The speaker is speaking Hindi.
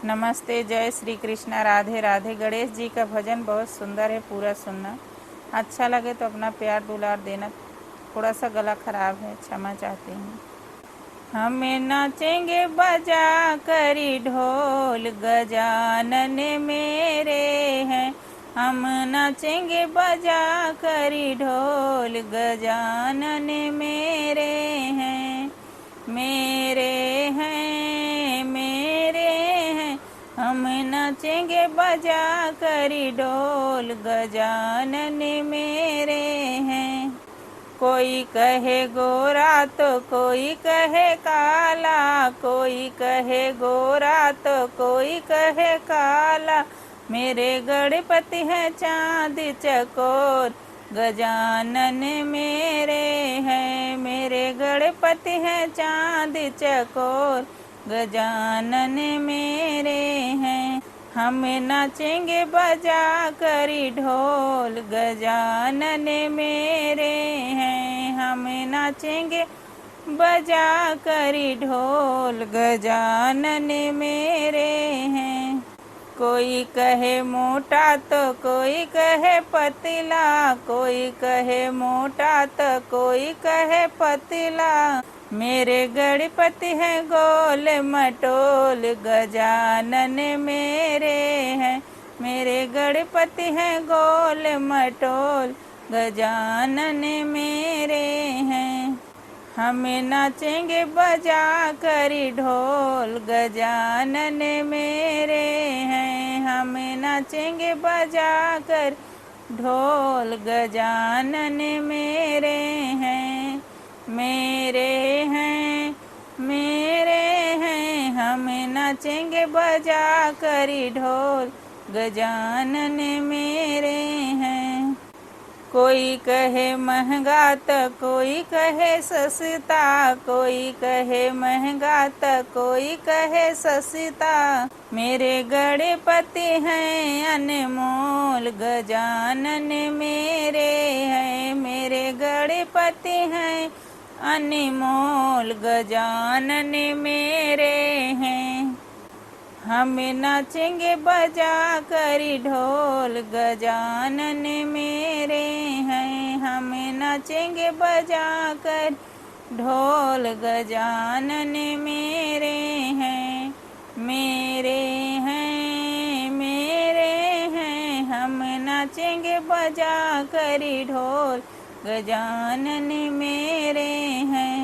नमस्ते, जय श्री कृष्णा, राधे राधे। गणेश जी का भजन बहुत सुंदर है, पूरा सुनना। अच्छा लगे तो अपना प्यार दुलार देना। थोड़ा सा गला खराब है, क्षमा चाहती हूँ। हमें नाचेंगे बजा करी ढोल, गजानन मेरे हैं। हम नाचेंगे बजा करी ढोल, गजानन मेरे हैं। मेरे हैं, मेरे हैं। हम नाचेंगे बजा करी ढोल, गजानन मेरे हैं। कोई कहे गोरा तो कोई कहे काला, कोई कहे गोरा तो कोई कहे काला। मेरे गणपति हैं चांद चकोर, गजानन मेरे हैं। मेरे गणपति हैं चांद चकोर, गजानन मेरे हैं। हम नाचेंगे बजा करी ढोल, गजानन मेरे हैं। हम नाचेंगे बजा करी ढोल, गजानन मेरे हैं। कोई कहे मोटा तो कोई कहे पतला, कोई कहे मोटा तो कोई कहे पतला। मेरे गणपति हैं गोल मटोल, गजानन मेरे हैं। मेरे गणपति हैं गोल मटोल, गजानन मेरे हैं। हम नाचेंगे बजा करी ढोल, गजानन मेरे हैं। हम नाचेंगे बजा कर ढोल, गजानन मेरे हैं। मेरे हैं, मेरे हैं। हम नाचेंगे बजा करी ढोल, गजानन मेरे हैं। कोई कहे महंगा तो कोई कहे सस्ता, कोई कहे महंगा तो कोई कहे सस्ता। मेरे गणपति हैं अनमोल, गजानन मेरे हैं। मेरे गणपति हैं अनमोल, गजानन मेरे हैं। हम नाचेंगे बजा करी ढोल, गजानन मेरे हैं। हम नाचेंगे बजा कर ढोल, गजानन मेरे हैं। मेरे हैं, मेरे हैं। हम नाचेंगे बजा करी ढोल, गजानन मेरे हैं।